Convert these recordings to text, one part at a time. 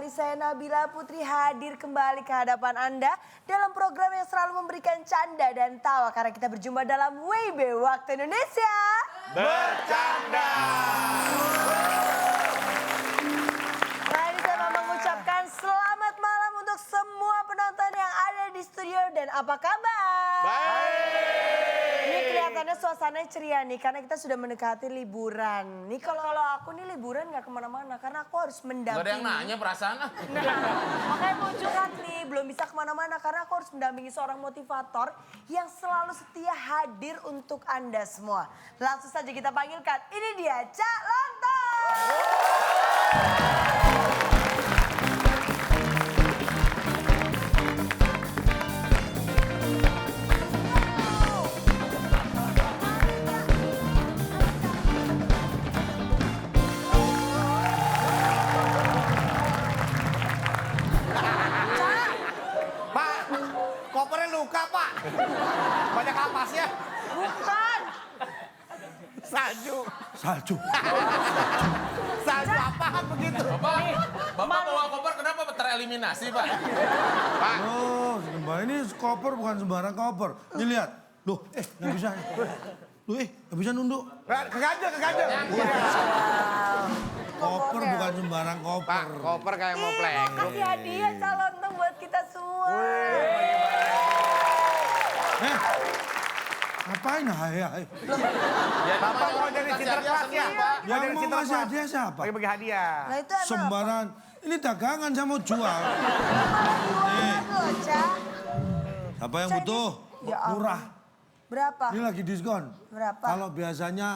sekali saya Nabila Putri hadir kembali ke hadapan Anda dalam program yang selalu memberikan canda dan tawa karena kita berjumpa dalam WIB Waktu Indonesia Bercanda. Nah ini saya mau mengucapkan selamat malam untuk semua penonton yang ada di studio dan apa kabar? Baik. Ini kelihatannya suasananya ceria nih karena kita sudah mendekati liburan. Nih kalau aku nih liburan gak kemana-mana karena aku harus mendampingi. Gak ada yang nanya perasaan. Makanya mau curhat nih, belum bisa kemana-mana karena aku harus mendampingi seorang motivator yang selalu setia hadir untuk Anda semua. Langsung saja kita panggilkan, ini dia Cak Lontong. Kopernya luka, Pak. Banyak kapasnya. Bukan. Salju. Salju. Salju apaan begitu? Bapak bawa koper kenapa tereliminasi, Pak? Pak. Oh, Mbak, ini koper bukan sembarang koper. Ini lihat. Loh, nggak bisa. Loh, nggak bisa nunduk. Keganjel. Koper bukan sembarang koper. Pak, koper kayak mau pleng. Kasih hadiah Cak Lontong buat kita semua. Ngapain? Hai. Bapak mau jadi sinterklas ya? Yang mau ngasih hadiah siapa? Bagi hadiah. Nah itu emang Sembarangan. Ini dagangan saya mau jual. jualan loh Cak. Apa yang Cak, butuh? ya ampun. Murah. Berapa? Ini lagi diskon. Berapa? Kalau biasanya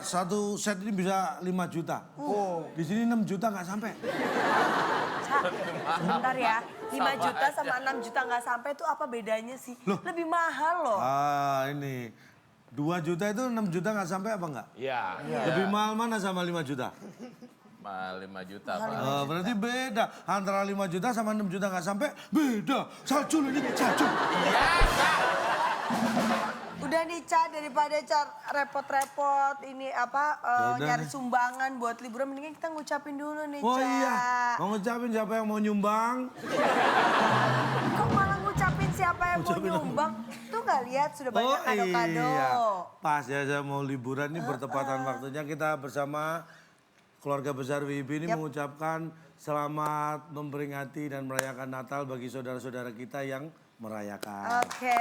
satu set ini bisa 5 juta. Di sini 6 juta nggak sampai. Cak, bentar ya. 5 juta sama 6 juta nggak sampai itu apa bedanya sih? Loh. Lebih mahal loh. Ini 2 juta itu 6 juta nggak sampai apa enggak? Iya. Lebih mahal mana sama 5 juta? 5 juta, Pak. Berarti beda. Antara 5 juta sama 6 juta nggak sampai, beda. Salju ini, salju. Udah nih Cak, daripada Cak repot-repot ini nyari sumbangan buat liburan, mendingan kita ngucapin dulu nih Cak. Oh iya, mau ngucapin siapa yang mau nyumbang? Kok malah ngucapin siapa yang mau nyumbang? Tuh gak lihat sudah banyak kado-kado. Iya. Pas ya saya mau liburan ini bertepatan waktunya kita bersama keluarga besar WIB ini mengucapkan selamat memperingati dan merayakan Natal bagi saudara-saudara kita yang merayakan. Oke.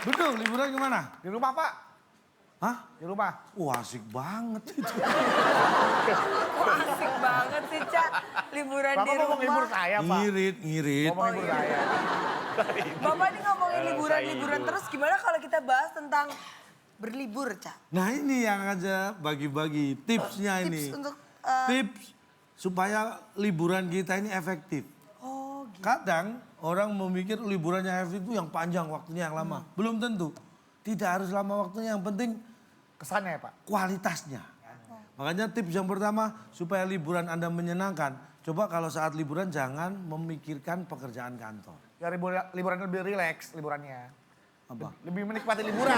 Betul, liburan kemana? Di rumah, Pak. Hah? Di rumah. Wah asik banget itu. Wah, asik banget sih Cak, liburan Bapak di mau rumah. menghibur saya, Pak. Ngirit. Mau menghibur saya. Bapak ini ngomongin liburan-liburan terus gimana kalau kita bahas tentang berlibur Cak? Nah ini yang aja bagi-bagi tipsnya ini. Tips untuk... Tips supaya liburan kita ini efektif. Oh gitu. Kadang orang memikir liburannya efektif itu yang panjang waktunya yang lama. Belum tentu. Tidak harus lama waktunya, yang penting Kesannya ya, Pak? kualitasnya. Makanya tips yang pertama supaya liburan Anda menyenangkan. Coba kalau saat liburan jangan memikirkan pekerjaan kantor. Ya liburan lebih rileks liburannya. Apa? Lebih menikmati liburan.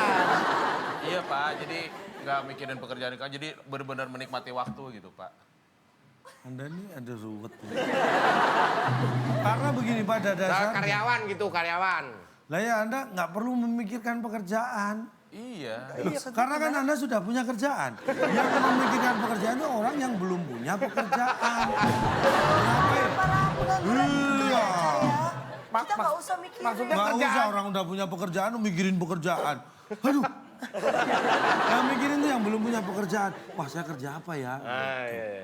Iya, Pak. Jadi nggak mikirin pekerjaan kan, jadi benar-benar menikmati waktu gitu, Pak. Anda ini ada ruwet. Karena begini pada dasarnya. Karyawan gitu, karyawan. Lah ya Anda nggak perlu memikirkan pekerjaan. Iya. Karena kan Anda sudah punya kerjaan. Yang memikirkan pekerjaan itu orang yang belum punya pekerjaan. Kenapa ya? Iya. Kita gak usah mikirin. Maksudnya Nggak kerjaan. usah orang udah punya pekerjaan mikirin pekerjaan. Aduh. Yang mikirin tuh yang belum punya pekerjaan. Wah saya kerja apa ya?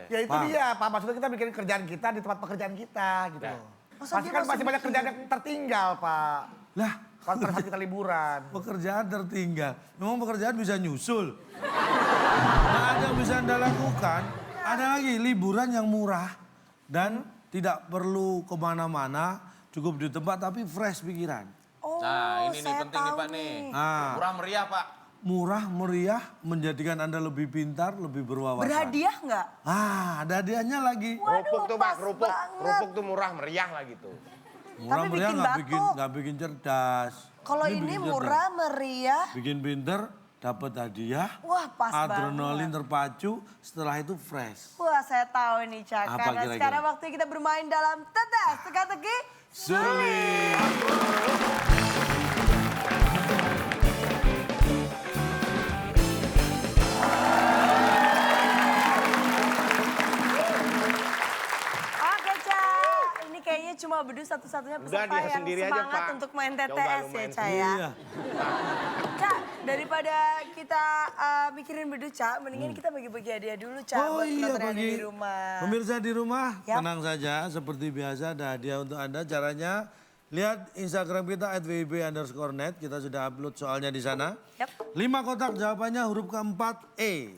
Ya itu Pak. dia, Pak. Maksudnya kita mikirin kerjaan kita di tempat pekerjaan kita gitu. Masa Pasti dia kan masih masih banyak mikir? kerjaan yang tertinggal, Pak. Lah Pada saat kita liburan. pekerjaan tertinggal. Memang pekerjaan bisa nyusul. Nah ada yang bisa Anda lakukan. Ada lagi liburan yang murah. Dan tidak perlu kemana-mana. Cukup di tempat tapi fresh pikiran. Oh, Nah, ini nih saya penting nih, tahu Pak nih. Nah. Murah meriah, Pak. Murah, meriah, menjadikan Anda lebih pintar, lebih berwawasan. Berhadiah nggak? Ada hadiahnya lagi. Waduh, Kerupuk tuh, Pak, pas kerupuk. banget. Kerupuk tuh murah meriah lah gitu. Murah, Tapi meriah bikin nggak batuk. bikin cerdas. Kalau ini bikin cerdas. murah, meriah. Bikin pintar, dapat hadiah, Wah, pas adrenalin banget. terpacu, setelah itu fresh. Wah, saya tahu nih, Cak. Apa Karena kira-kira? sekarang waktunya kita bermain dalam tetes teka-teki Sulit. Oke, Cak. Ini kayaknya cuma Bedu satu-satunya peserta dia yang sendiri aja, semangat Pak. untuk main Coba TTS lu ya, main Cak ya. Iya. Cak, daripada kita mikirin Bedu, Cak, mendingan kita bagi-bagi hadiah dulu, Cak. Oh buat iya, penonton yang ada bagi di rumah. pemirsa di rumah, Yap. tenang saja. Seperti biasa ada hadiah untuk Anda. Caranya, lihat Instagram kita @wib_net. Kita sudah upload soalnya di sana. Yap. 5 kotak jawabannya huruf keempat E.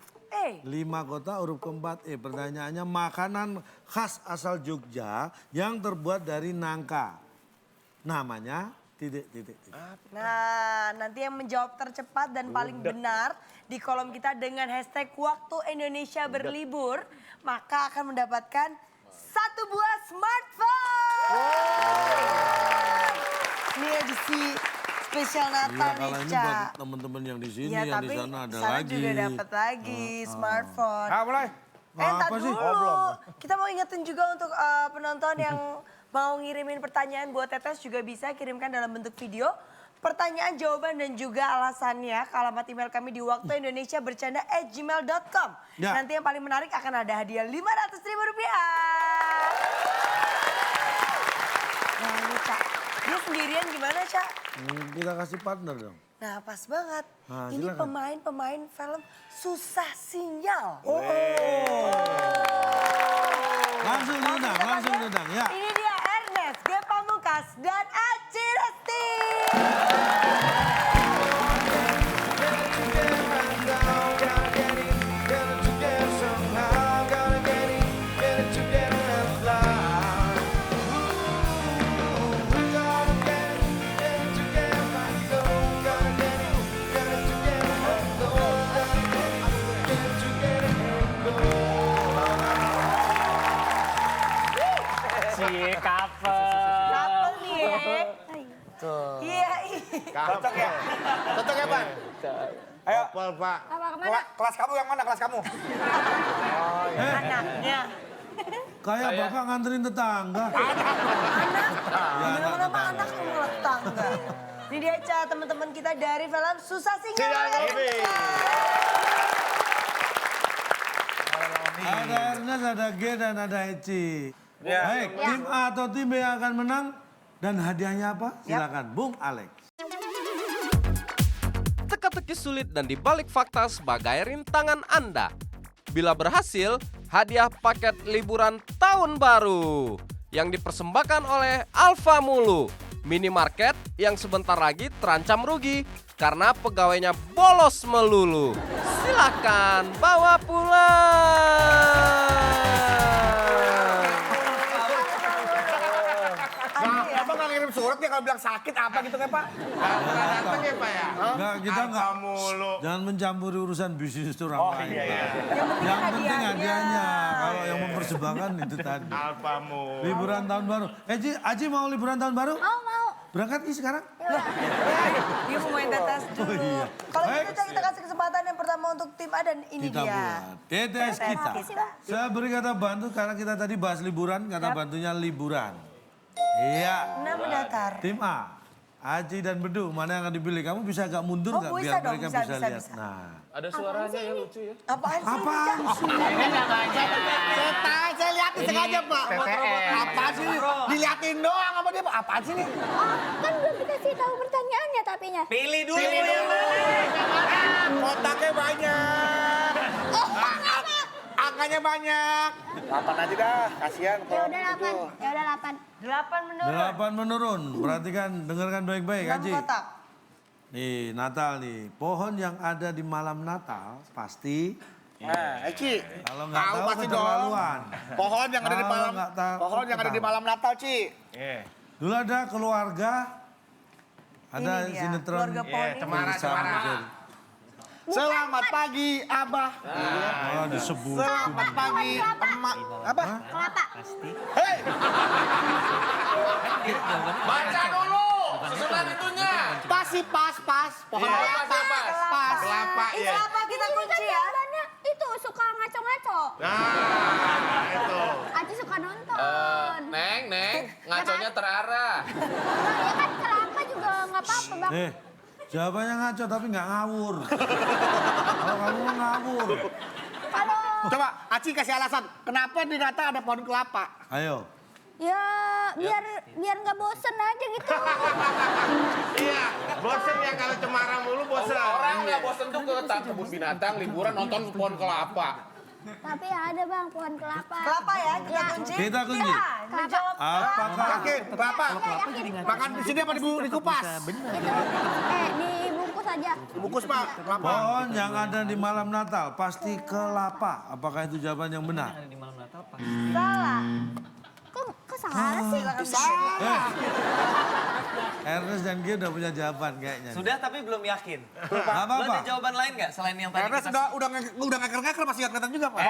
5 Eh, kotak huruf keempat E. Pertanyaannya makanan khas asal Jogja yang terbuat dari nangka. Namanya titik. nah nanti yang menjawab tercepat dan paling benar di kolom kita dengan hashtag waktu Indonesia berlibur, maka akan mendapatkan 1 buah smartphone. Ini edisi spesial Iya, Natal nih, kalau ini Cak. buat teman-teman yang di sini, Iya, yang di tapi sana ada sana lagi. juga dapat lagi smartphone. mulai. Entar Apa sih? dulu. Kita mau ingetin juga untuk penonton yang mau ngirimin pertanyaan buat Tetes juga bisa kirimkan dalam bentuk video. Pertanyaan, jawaban, dan juga alasannya ke alamat email kami di waktuindonesia@gmail.com. Ya. Nanti yang paling menarik akan ada hadiah Rp500.000. Nah ini, Cak. Dia sendirian gimana, Cak? Kita kasih partner dong. Nah pas banget. Nah, Ini silakan. pemain film Susah Sinyal. Langsung diundang, ya. Ini dia Ernest, G. Pamungkas, dan Aci Resti. Cie, cover. Couple nih ya. Iya, Cocok ya? Cocok ya, Pak? Ayo. Kopel, Pak. Kelas kamu yang mana kelas kamu? anaknya. Kayak bapak nganterin tetangga. Gimana nama anak yang malah tetangga. Ini dia, Ca, teman-teman kita dari film Susah Sinyal. Sinyal Movie. Ada Ernest, ada G, dan ada Eci. Baik, tim A atau tim B yang akan menang. Dan hadiahnya apa? Silakan, Bung Alex. Teka-teki sulit dan dibalik fakta sebagai rintangan Anda. Bila berhasil, hadiah paket liburan tahun baru yang dipersembahkan oleh Alfa Mulu, minimarket yang sebentar lagi terancam rugi karena pegawainya bolos melulu. Silakan bawa pulang. Kenapa nggak ngirim surat ya kalau bilang sakit apa gitu kan Pak? Datang ya, Pak ya? Enggak, kita enggak. Alfa Mulu. Jangan mencampuri urusan bisnis orang lain. Iya. Yang penting hadiahnya. Kalau yang mempersembahkan itu tadi. Alfa Mulu. Liburan tahun baru. Eci, Aci mau liburan tahun baru? Mau. Berangkat sekarang? Dia mau main tetes dulu. iya. Kalau Baik. gitu, Ca, kita kasih kesempatan yang pertama untuk tim A dan ini Kita dia. buat TTS kita. Saya beri kata bantu karena kita tadi bahas liburan, kata bantunya liburan. Iya. 6 datar. Tim A, Aci dan Bedu, mana yang akan dipilih? Kamu bisa agak mundur Oh, nggak bisa biar dong, mereka bisa, bisa bisa, lihat. bisa. Nah, Ada suaranya ya lucu ya. Apaan sih? apaan sih? Saya liatin sengaja Pak. Apaan sih? Diliatin doang sama dia Pak. Apaan sih nih? Kan belum dikasih tahu pertanyaannya tapinya. Pilih dulu. Kotaknya banyak. Angkanya banyak. 8 aja dah, kasihan. Ya udah 8. 8 menurut. 8 menurun. Perhatikan, dengarkan baik-baik, 6 Aci. kotak. Nih, Natal nih. Pohon yang ada di malam Natal pasti Nah, Eci. kalau nggak Tahu tahu pasti keterlaluan. Pohon yang ada di Kalau malam nggak tahu, pohon yang ada di ketahuan. malam Natal, Ci. Dulu ada keluarga, ada Ini dia, sinetron. keluarga Poni. Cemara. Selamat pagi, Abah. Oh, disebut. Selamat pagi, Emak. Apa? Kelapa. Hei, Baca dulu susunan itunya. pasti Kasih pas. Pohon Iya, kelapa. Pas. Kelapa Ini ya. apa kita Ini kan kunci ya? jawabannya itu suka ngaco-ngaco. Nah, itu. Aci suka nonton. Neng, ngaconya terarah. Nah, ya kan kelapa juga nggak apa-apa bang. Jawabannya ngaco tapi nggak ngawur. Kalau kamu mah ngawur. Kalau Coba Aci kasih alasan. Kenapa di data ada pohon kelapa? Ayo. ya biar nggak bosen aja gitu. Iya, bosen ya kalau cemara mulu bosen. Orang nggak bosen tuh ke kebun binatang, liburan nonton pohon kelapa. Tapi ada bang pohon kelapa. Kelapa ya, kita kunci. Kita kunci. Ya, menjawab Apakah Yakin, kelapa. Yakin. Makan di sini apa dikupas? Gitu. Dibungkus aja. Dibungkus Pak, kelapa. pohon yang ada di malam Natal pasti kelapa? Apakah itu jawaban yang benar? salah. Kok salah sih? Ernest dan Gia udah punya jawaban kayaknya. Sudah tapi belum yakin. Nggak Lo ada apa-apa. jawaban lain nggak selain yang tadi Ernest kita... udah ngaker-ngaker masih nggak kelihatan juga Pak.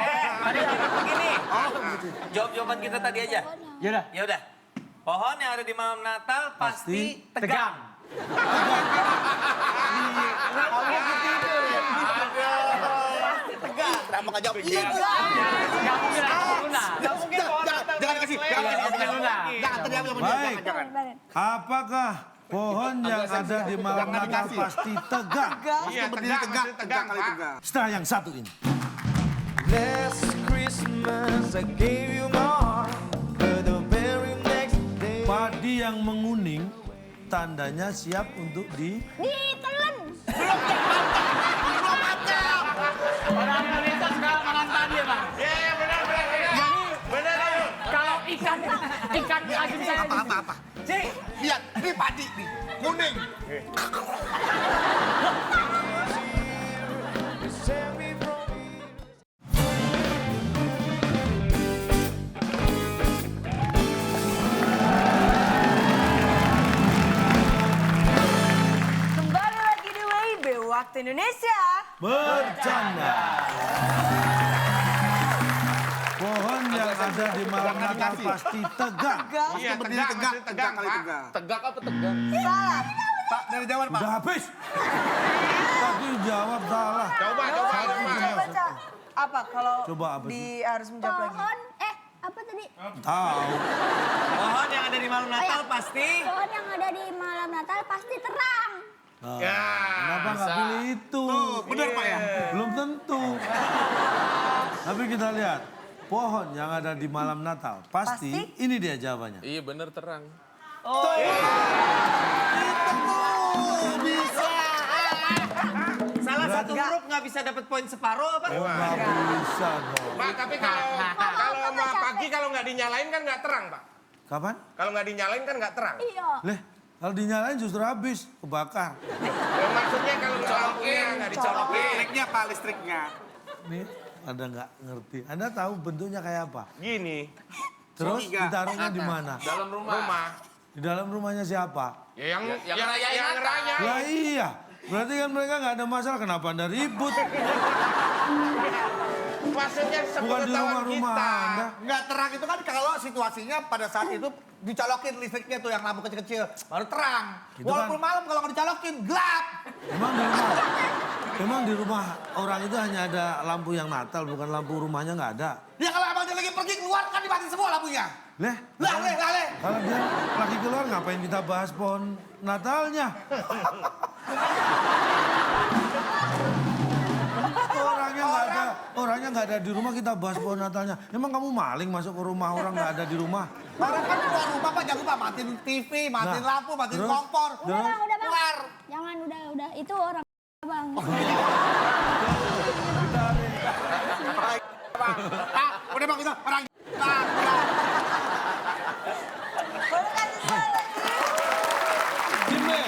Tadi begini. Jawab jawaban kita tadi aja. Ya udah. Pohon yang ada di malam Natal pasti tegang. Kenapa nggak jawab? Iya. Gak mungkin ada Luna. Jangan dikasih. Jangan terdiam. Baik. Jangan. Apakah pohon yang ada di malam Natal pasti tegang? Iya, Berdiri tegak, tegang, kali Pak. tegak. Setelah yang satu ini. Last Christmas I gave you my heart, but the very next day Padi yang menguning tandanya siap untuk Ditelen. Orang Indonesia suka makan tadi ya bang. Iya, benar. Benar. Kalau ikan asin saya. Apa? Lihat, ini padi nih, kuning. save me from Kembali lagi di WIB Waktu Indonesia. bercanda. Pohon yang ada di malam Natal pasti tegang. Iya, Berdiri tegak, tegang, kali Pak. tegak. Tegak apa tegang? Salah. Pak, dari jawaban Pak. Udah habis. Tadi jawab salah. Coba. Baca. Apa kalau Coba apa harus menjawab lagi? Pohon. Apa tadi? Tahu. Pohon yang ada di malam Natal pasti. Pohon yang ada di malam Natal pasti terang. Ya. Kenapa nggak pilih itu? Bener Pak ya? Belum tentu. Tapi kita lihat. Pohon yang ada di malam Natal pasti, ini dia jawabannya. Iya bener terang. Salah satu huruf nggak bisa dapat poin separuh apa? Nggak bisa dong. Pak, tapi kalau mau pagi kalau nggak dinyalain kan nggak terang, Pak. Kapan? Kalau nggak dinyalain kan nggak terang. Iya. Leh, kalau dinyalain justru habis, kebakar. Ya, maksudnya kalau lampunya nggak dicolokin. Listriknya Pak, listriknya. Nih, Anda nggak ngerti. Anda tahu bentuknya kayak apa? Gini, Terus ditaruhnya di mana? Dalam rumah. Di dalam rumahnya siapa? ya yang ngerayain Natal. ngerayain. Lah iya, berarti kan mereka nggak ada masalah. Kenapa Anda ribut? Maksudnya Bukan di sepengetahuan rumah-rumah kita. Anda. Nggak terang itu kan kalau situasinya pada saat itu dicolokin listriknya tuh yang lampu kecil-kecil. Baru terang. Itu Walaupun kan- malam kalau nggak dicolokin, gelap. Emang di rumah orang itu hanya ada lampu yang Natal, bukan lampu rumahnya nggak ada. Ya kalau abang dia lagi pergi keluar kan dimatiin semua lampunya. Leh, Lah. kalau dia lagi keluar ngapain kita bahas pohon Natalnya? Orangnya nggak ada di rumah kita bahas pohon Natalnya. Emang kamu maling masuk ke rumah orang nggak ada di rumah? Orang kan keluar rumah Pak, jangan lupa matiin TV, matiin Nah, lampu, matiin terus? kompor. Udah bang, udah bang. Keluar. Jangan udah. Itu orang bang. Pak, udah bang, itu orang. Pak, udah. Jimmy.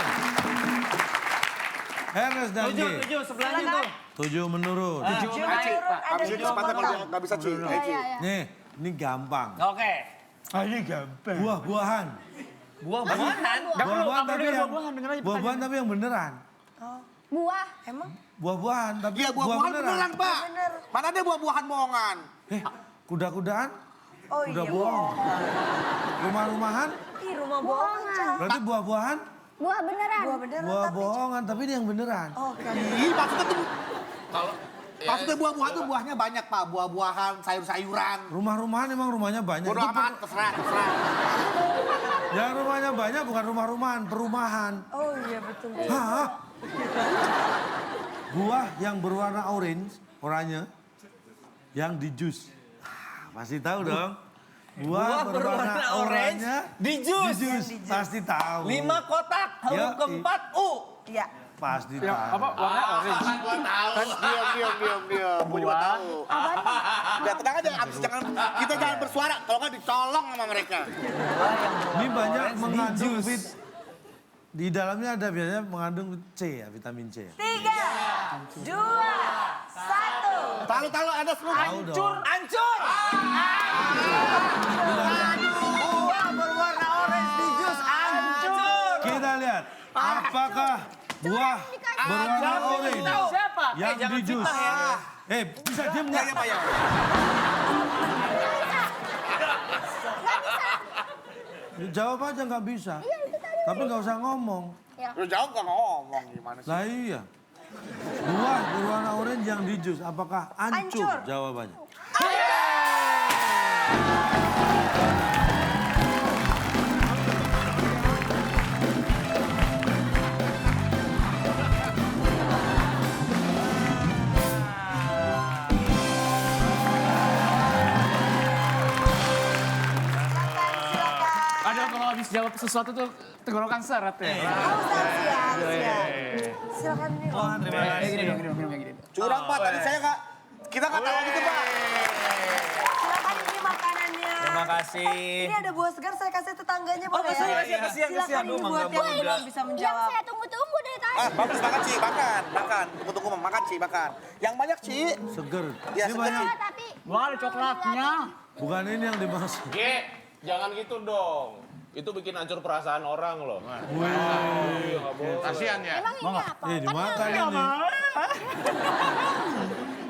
Ernest dan G. 7 sebelahnya tuh. 7 menurun. Habis ini kesempatan kalau dia nggak bisa cuy. Iya. Nih, ini gampang. Oke. Buah-buahan. Buah-buahan. Buah-buahan tapi yang beneran. Buah. Emang? Buah-buahan tapi Iya, buah-buahan beneran Pak. Bener. Mana ada buah-buahan bohongan? Kuda-kudaan Oh udah iya. bohong. Rumah-rumahan Ih, rumah bohong aja. berarti buah-buahan Buah beneran. Buah beneran Buah tapi. bohongan, tapi ini yang beneran. Oke. Ih, maksudnya tuh, Kalau maksudnya buah-buahan tuh buahnya banyak Pak. Buah-buahan, sayur-sayuran. Rumah-rumahan emang rumahnya banyak. Bodo Itu amat, terserah. yang rumahnya banyak bukan rumah-rumahan, perumahan. Oh iya betul. Hah? Buah yang berwarna oranye, yang di jus. Pasti tahu dong. Buah berwarna oranye di jus. Pasti tahu. 5 kotak, huruf Ya, keempat U. Iya. Pasti tahu. Warna orange. Gua tahu. Kan diam. Gua juga tahu. Udah tenang aja, kita jangan bersuara. Kalau nggak dicolong sama mereka. Ini banyak mengandung di dalamnya ada biasanya mengandung C ya, vitamin C. 3, 2, 1. Tahu ada semua. Hancur. Hancur. Buah berwarna orange di jus hancur. Kita lihat apakah buah berwarna oranye Siapa? yang jangan di jus. fitnah ya. Bisa diam nggak? Pak ya. Jawab aja nggak bisa. Tapi nggak usah ngomong. Lu jawab nggak ngomong gimana sih? Lah iya. Buah berwarna oranye yang di jus, apakah hancur? Hancur. Jawabannya. Ada kalau habis jawab sesuatu tuh tenggorokan seret ya. Siap. Silakan nih. Terima kasih. Gini dong, minum yang gini. Curang Pak, tadi saya nggak. Kita nggak tahu gitu Pak. Silakan ini makanannya. Terima kasih. Ini ada buah segar saya kasih tetangganya boleh ya? kasihan. Silakan ini buat yang belum bisa Yang menjawab. saya tunggu-tunggu dari tadi. Bagus makan Ci, makan. Tunggu makan Ci, makan. Yang banyak Ci. Seger. Ya, Ini seger. banyak. Tapi Wah, ada coklatnya. Bukan ini yang dimaksud. Ge, jangan gitu dong. Itu bikin hancur perasaan orang loh. Kasihan ya. emang ini apa? Dimakan ini.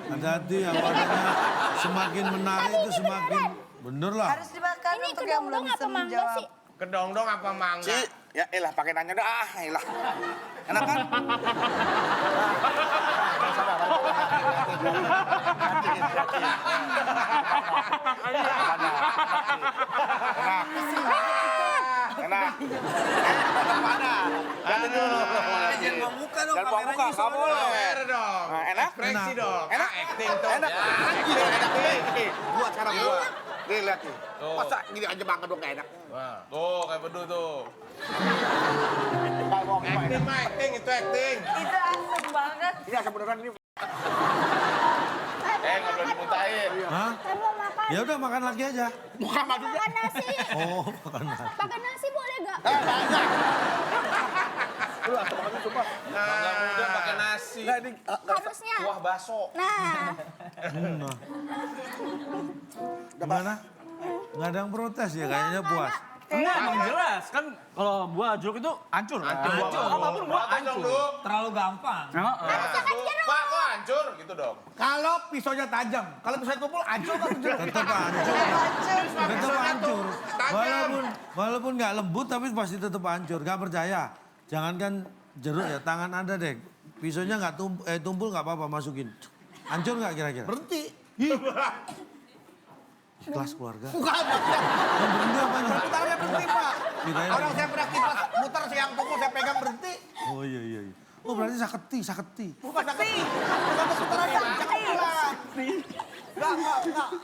Hati-hati yang warnanya semakin menarik itu semakin bener lah. Harus dimakan Ini untuk yang belum kedong-dong bisa apa mangga menjawab. sih? Kedong-dong apa mangga? Ci, ya elah pakai nanya dah, elah. Enak kan? Enak. Mana? Ganti dulu. Jangan buang muka dong, Jangan buang muka, kameranya nggak boleh. Kamera dong. Nah, enak? Ekspresi dong. Enak? Acting tuh. Enak. Ya. Anjir, enak. Nih, buat cara gua. Nih, lihat nih. Masa gini aja banget dong gak enak. Wah, tuh kayak bedu tuh. Nggak mau Acting mah acting, itu acting. Itu asem banget. Ini asal beneran ini. Nggak boleh dimuntahin. Hah? Saya mau makan. Ya udah makan lagi aja. Bukan maksudnya. Makan nasi. Oh, makan lagi. Pakai nasi boleh gak? Banyak. Lu asal banget sumpah. Mangga muda pakai nasi. Nggak, ini Harusnya. Kuah baso. Nah, Nah. Gimana? Nggak ada yang protes ya, kayaknya puas. Enggak, emang jelas. Kan kalau buah jeruk itu hancur. Hancur. Apapun buah Protes dong, hancur. Du. Terlalu gampang. Pak, kok hancur? Gitu dong. kalau pisaunya tajam, kalau pisaunya tumpul hancur kan jeruk. Tetap hancur. Tetap hancur. Walaupun nggak lembut tapi pasti tetap hancur. Nggak percaya. Jangankan jeruk ya, tangan Anda deh. Pisaunya nggak tumpul nggak apa-apa, masukin. Hancur nggak kira-kira? Berhenti. Ikhlas keluarga. Bukan. Yang berhenti apanya? Putarnya berhenti Pak. Kirain- Orang saya pernah kipas muter yang tumpul saya pegang berhenti. Oh iya. Oh berarti saketi. Bukan sakti. Bukan putaran sakti.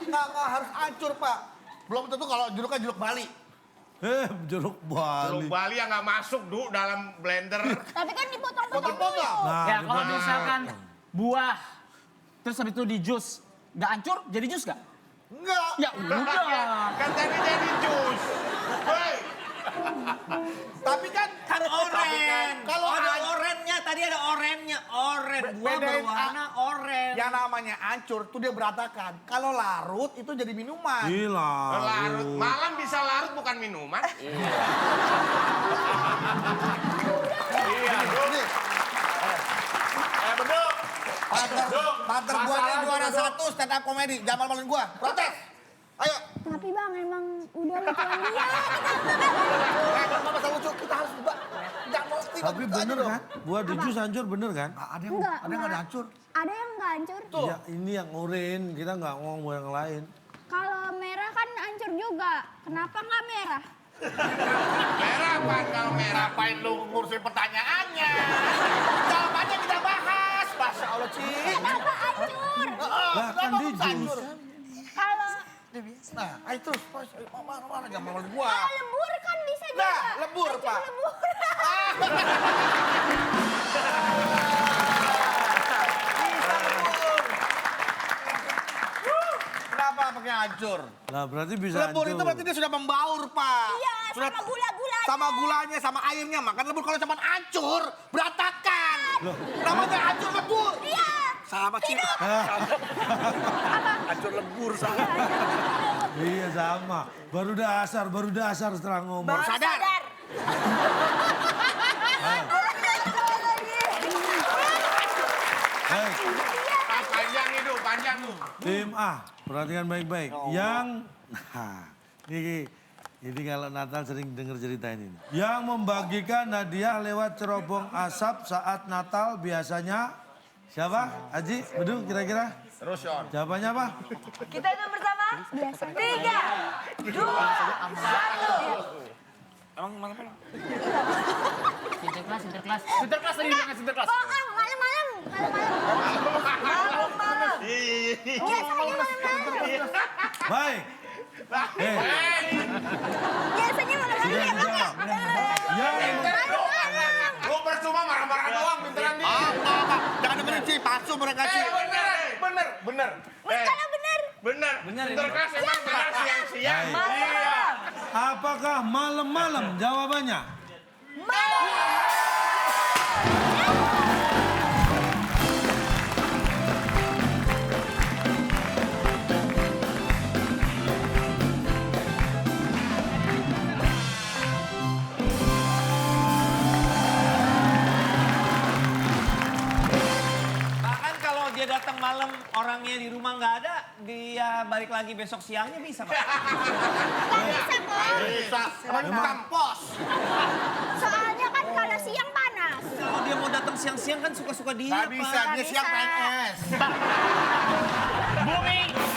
Nggak harus hancur Pak. Belum tentu kalau jeruknya jeruk Bali. Jeruk Bali. Jeruk Bali yang nggak masuk, Du, dalam blender. tapi kan dipotong-potong Potong-potong. dulu. Nah, Ya kalau gimana? misalkan buah, terus habis itu di jus, nggak hancur, jadi jus nggak? Enggak. Ya udah. Kan tadi jadi jus. Hei. Tapi kan Oren. Kalau ada hancur- orennya, tadi ada orennya. Oren, buah Bedain, berwarna oren. yang namanya hancur tuh dia berantakan. Kalau larut itu jadi minuman. Gila. Larut. Malam bisa larut bukan minuman. Iya, Du. Nih, Bedu. partner gua nih juara 1 stand up comedy. Jangan malu-maluin gua. Protes. Ayo. Tapi bang, emang udah lucuan dia. Bukan masalah lucu, kita harus ubah. Jangan mau Tapi bener kan? Buah di jus hancur bener kan? Enggak, Ada nggak ada hancur? Ada yang nggak hancur. Ya, ini yang oranye, kita nggak ngomong buah yang lain. Kalau merah kan hancur juga. Kenapa nggak merah? Merah apa kalau merah? Apain lu ngurusin pertanyaannya? Jawabannya kita bahas. Masya Allah, Ci. Kenapa hancur? Lah kan di jus. Kalau Nah, ayo terus. Mana gak mau gua. lebur kan bisa juga. Nah, lebur, Hancur Pak. Lebur. Kenapa pakai hancur? Lah berarti bisa Lebur hancur. itu berarti dia sudah membaur, Pak. Iya, Sudah- sama gula-gulanya. Sama gulanya, sama airnya. Makan lebur kalau cuma hancur, berantakan. Namanya hancur lebur. Iya. Sama, Ci. Hancur lebur, sama. Iya sama. Baru dasar setelah ngomong. Baru sadar. Baik, Panjang tuh. tim A, perhatikan baik-baik. Yang, nah, ini kalau Natal sering dengar cerita ini. Yang membagikan hadiah lewat cerobong asap saat Natal biasanya siapa? Aji, Bedu kira-kira? Terus, Yon. Jawabannya apa? Kita hitung bersama. Biasanya. 3, 2, 1. Sinterklas tadi dengan Sinterklas. Bohong, malam-malam. Malam-malam. Biasanya malam-malam. Baik. Biasanya malam-malam ya, Bang, ya? Yang Lu percuma marah-marah doang, beneran nih. Jangan dengerin, Ci. Palsu mereka, Ci. Bener. Kalau benar. Bener. Sinterklas emang bener siang-siang. Malam-malam. apakah malam-malam jawabannya? Bahkan kalau dia datang malam orangnya di rumah nggak ada, dia balik lagi besok siangnya bisa, Pak. Nggak bisa kok. Bisa. Kampos. Soalnya kan kalau siang panas. Kalau dia mau datang siang-siang kan suka-suka dia, Gak Pak. bisa, dia siang PNS.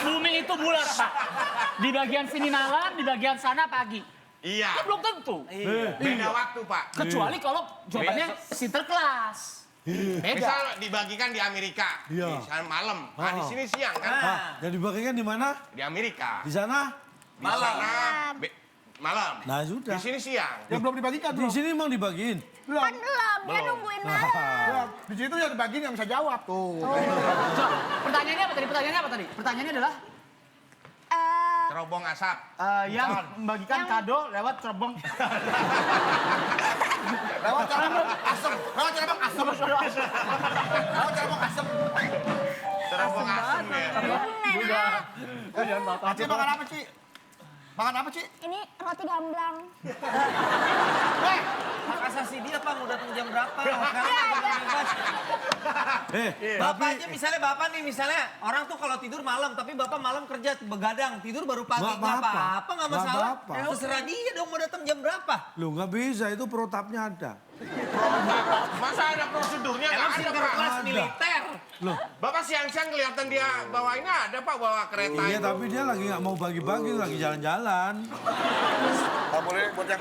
Bumi itu bulat, Pak. Di bagian sini malam, di bagian sana pagi. Iya. Itu belum tentu. Beda waktu, Pak. Kecuali kalau jawabannya Sinterklas. Beda. Misal dibagikan di Amerika, Iya. di sana malam, nah di sini siang kan? Ah, yang dibagikan di mana? Di Amerika, Di sana? di sana malam, Nah sudah. di sini siang. Yang belum dibagikan, Di sini emang dibagiin. Kan belum, dia nungguin malam. Di situ yang dibagiin yang bisa jawab tuh. Coba, pertanyaannya apa tadi? Pertanyaannya adalah Terobong asap. yang membagikan kado lewat cerobong. Lewat cerobong asem. Lewat cerobong asem. Lewat cerobong asem. Terobong asem ya. Ci, makan apa, Ci? Makan apa, Ci? Ini roti gamblang. Hak asasi dia, Pak, mau datang jam berapa? Karena bebas. Bapak aja misalnya bapak nih, misalnya orang tuh kalau tidur malam, tapi bapak malam kerja begadang, tidur baru pagi. Nggak Nggak apa-apa. apa-apa, nggak Nggak masalah. apa-apa. Terserah dia dong mau datang jam berapa. Loh nggak bisa, itu protapnya ada. Masa ada prosedurnya nggak Emang ada, Sinterklas Pak? Ada. militer. Loh, Bapak siang-siang kelihatan dia bawa ini ada, Pak, bawa kereta iya itu. tapi dia lagi nggak mau bagi-bagi, lagi jalan-jalan. Nggak boleh buat yang...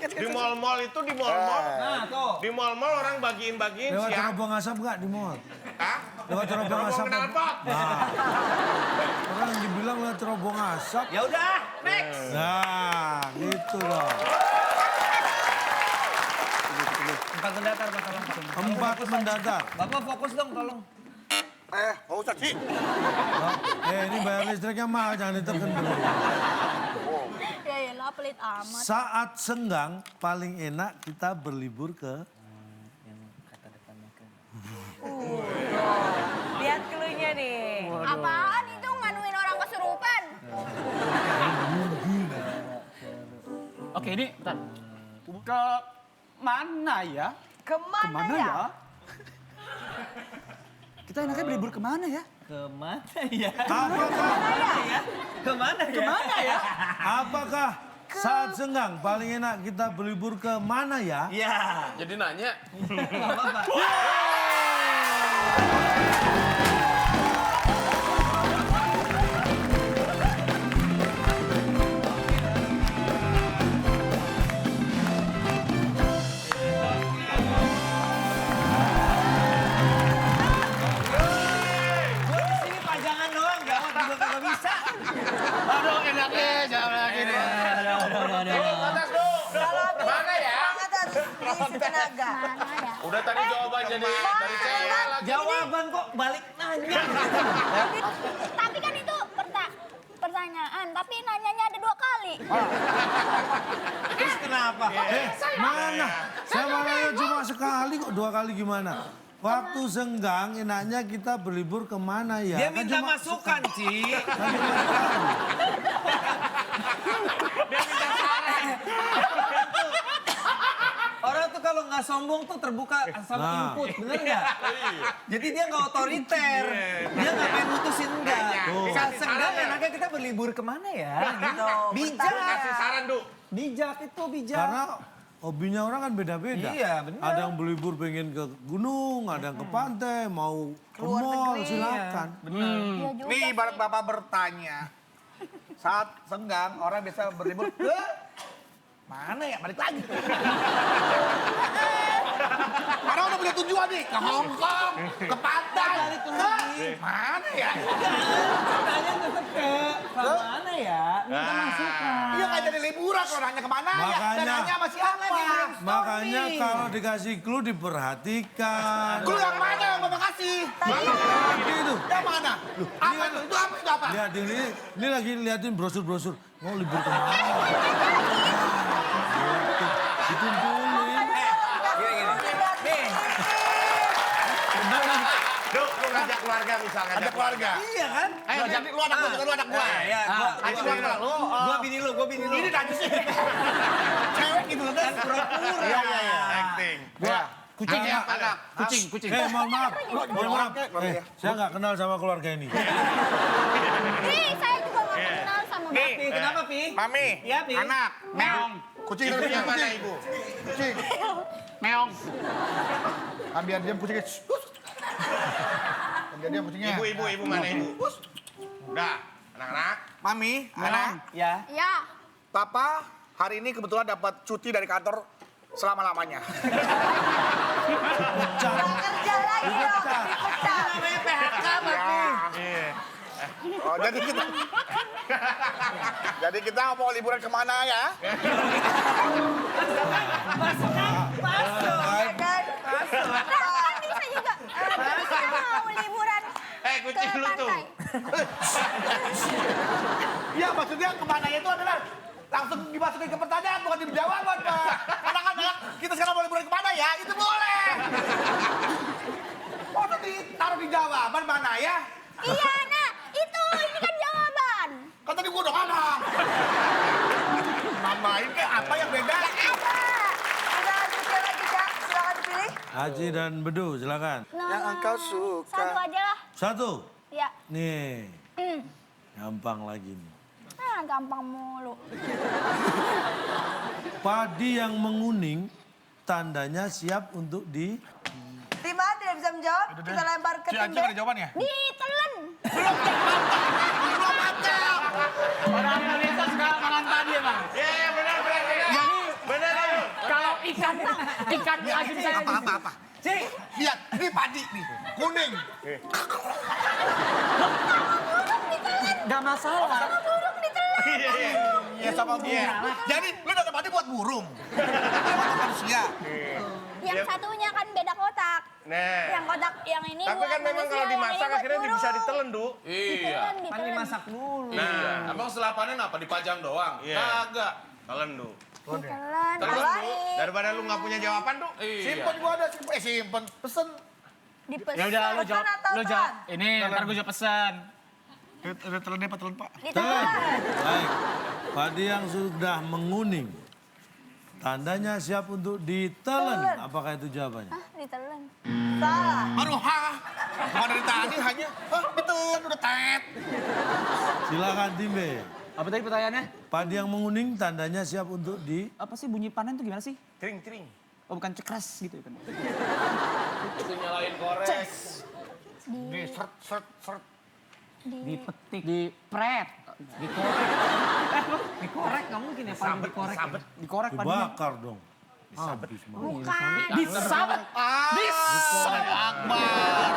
Di mall-mall itu, di mall-mall. Nah, tuh. Di mall-mall orang bagiin-bagiin Lewat siang. cerobong asap nggak di mall? Hah? Lewat cerobong Terobong asap. knalpot. Nah, orang dibilang lewat cerobong asap. Ya udah, next. Nah, gitu dong. Empat mendatar, Pak, tolong. 4 mendatar. Bapak fokus dong, tolong. Nggak usah, Ci. Ini bayar listriknya mahal, jangan ditekan dulu. Ya lah, pelit amat. Saat senggang, paling enak kita berlibur ke... Lihat cluenya nih. Apaan itu nganuin orang kesurupan? Oke, ini bentar. Ke mana ya? Kemana ya? Kita enaknya berlibur kemana ya? Kemana ya? Apakah, Kemana ya? Kemana ya? apakah Saat senggang paling enak kita berlibur ke mana ya? Iya. Jadi nanya. Nggak apa-apa. Gua di sini pajangan doang, gawat juga kagak bisa. Aduh, enaknya jangan lagi deh. Atas dulu. Kalau habis Mana ya? semangat harus diisi tenaga. Mana ya? Udah tadi jawabannya dari cewek lagi. Jawaban kok balik nanya. Tapi kan itu pertanyaan, tapi nanyanya ada 2 kali. Terus kenapa? Mana? Saya marahnya cuma sekali kok, 2 kali gimana? Waktu senggang enaknya kita berlibur kemana ya? Dia Kan minta cuma masukan, Ci. Kan cuma sekali. Orang tuh kalau nggak sombong tuh terbuka sama Nah. input, bener nggak? Jadi dia nggak otoriter, dia nggak pengen mutusin enggak. Saat senggang enaknya kita berlibur kemana ya? Gitu. Bijak. Kasih saran, Du. Bijak itu bijak. Karena hobinya orang kan beda-beda. Iya, benar. Ada yang berlibur pengen ke gunung, ada yang ke pantai, mau ke Keluar mall, negeri. silakan. Iya juga. Nih ibarat Bapak bertanya. Saat senggang orang biasa berlibur ke mana ya? Balik lagi. Karena udah punya tujuan nih, ke Hong Kong, ke pantai, ke mana ya? Tanya tetep ke mana ya? Minta masukan. Iya nggak jadi liburan, kalau nanya kemana ya? Makanya- Dan nanya sama siapa? Makanya kalau dikasih clue diperhatikan. Lu yang mana yang Bapak kasih? Tadi itu. Yang mana? Apa itu? Itu apa? Itu apa? Lihat ini lagi liatin brosur-brosur. Mau libur kemana? Gitu. Dikumpulin. Lu ngajak keluarga misalnya. Ada keluarga. Iya kan? Ayo, jadi lu anak gua, lu anak gua. Ya, Ayo keluarga lu. gua bini lu. Ini aja sih. Cewek gitu loh, kan? Pura-pura. Iya. Acting. Kucing ya, anak. Kucing. Mohon maaf. Mohon maaf. Saya nggak kenal sama keluarga ini. Nih, saya juga nggak kenal sama Nih. Pi, kenapa, Pi? Mami. Iya, Pi. Anak. Meong. Kucing itu Ibunya mana kucing. ibu? Kucing. Meong. Ah, biar diam kucingnya. Biar diam kucingnya. Ibu mana ibu? Udah. Anak-anak. Mami, anak. Ya. Ya. Papa hari ini kebetulan dapat cuti dari kantor selama-lamanya. Nggak kerja lagi dong, dipecat. Namanya PHK, Papi. Oh, jadi kita mau liburan kemana ya? Masuk. Ya kan? Kan bisa juga. Bisa mau liburan Kucing ke lu tuh. pantai. Ya maksudnya kemana itu adalah langsung dimasukin ke pertanyaan bukan di jawaban, Pak. Kadang-kadang kita sekarang mau liburan kemana ya? Itu boleh. Oh, nanti taruh di jawaban mana ya? Iya, nah itu ini kan jawaban. Kan tadi gua udah ngomong. Namain kayak apa yang beda? Pasangan Cuci lagi, Cak. Silakan pilih. Haji dan Bedu, silakan. Yang engkau suka. Satu aja lah. Satu. Ya. Nih, gampang lagi nih. Nah, gampang mulu. Padi yang menguning, tandanya siap untuk di... Tim A tidak bisa menjawab, kita lempar ke tim B. jawabannya? Ditelan. Orang Indonesia suka makan padi ya, Bang. Iya, benar. Benar. Kalau ikan asin saya di sini. Apa? Cik, lihat, ini padi nih, kuning. Nggak masalah. Burung ditelan. Iya, sama burung. Jadi, lu udah padi buat burung. Buat manusia. Yang satunya kan beda kotak. Nah. Yang kotak yang ini Tapi buat kan memang manusia, kalau yang ini dimasak buat akhirnya burung. bisa ditelen, Du. Iya. Kan Ditelan. dimasak dulu. Nah, emang setelah panen apa? Dipajang doang? Iya. Kagak. Telen, Du. Ditelan. Telen, Du. Baik. Daripada lu nggak punya jawaban, Du. Iya. Simpen gua ada, simpen. Pesen. Dipesan. Ya udah lu jawab. Pesan atau Lu jawab. telan? Ini ntar gue jawab pesan. Ada telennya apa telen, Pak? Ditelan. Baik, padi yang sudah menguning, tandanya siap untuk ditelan. Telan. Apakah itu jawabannya? Hah, ditelan. Salah. Aduh, Bukan dari tadi hanya, ditelan, udah tet. Silakan tim B. Apa tadi pertanyaannya? Padi yang menguning tandanya siap untuk di... Apa sih bunyi panen tuh gimana sih? Cering. Oh bukan cekras gitu kan. Itu nyalain korek. Di seret. Dipetik. Dipret. Dikorek. Dikorek nggak mungkin ya padi dikorek. Dikorek padinya. Dibakar dong. Habis malu. Disabet. Akbar,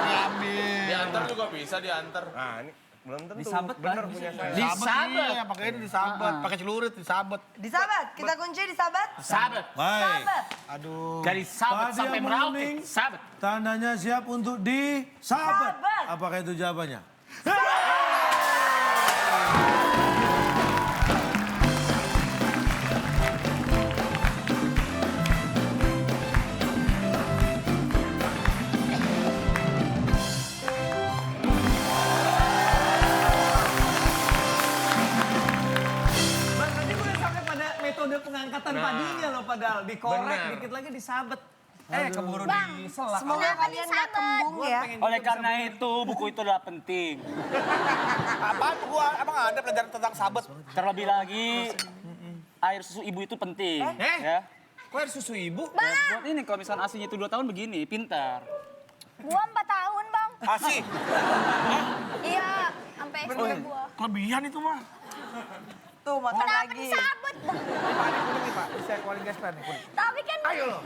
diambil. Diantar juga bisa diantar. Nah, ini belum tentu. Disabet, bener Pak. punya saya. Disabet. Iya, pakai ini disabet, pakai celurit disabet. Disahabat, kita kunci disahabat. Sabet. Baik. Sahabat. Aduh. Dari sabet Padi sampai yang merauke. menguning. Sabet. Tandanya siap untuk disabet. Sahabat. Apakah itu jawabannya? Bang, tadi udah sampai pada metode pengangkatan padinya loh padahal. Dikorek, bener. dikit lagi disabet. Keburu Bang, diselak. Semoga Kenapa kalian gak disahabat? kembung ya. Oleh karena itu buku itu adalah penting. Apaan gua emang ada pelajaran tentang sabet? Terlebih lagi air susu ibu itu penting. Ya. Kok air susu ibu? Buat ini kalau misalnya asinya itu 2 tahun begini, pintar. Gua 4 tahun, Bang. Asih. Iya, sampai SD gua. Kelebihan itu mah. Tuh, makan Kenapa lagi. disabet, Bang? Ini kuning nih, Pak. Bisa keluarin gasper nih, kuning. Tapi kan Ayo lo.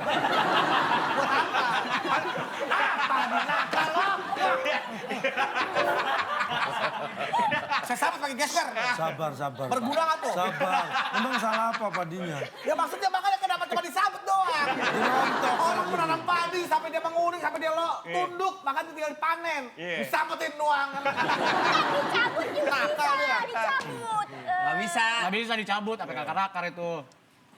Saya sabet pakai gasper. Sabar. Berguna nggak tuh? Sabar. Emang salah apa padinya? Ya maksudnya makanya kenapa cuma disabet doang? Dirontok. Orang menanam padi sampai dia menguning, sampai dia tunduk, makanya tinggal dipanen. Disabetin doang. dicabut juga Nakal bisa, dia. dicabut. Nggak bisa. Nggak bisa dicabut, sampai akar-akar itu.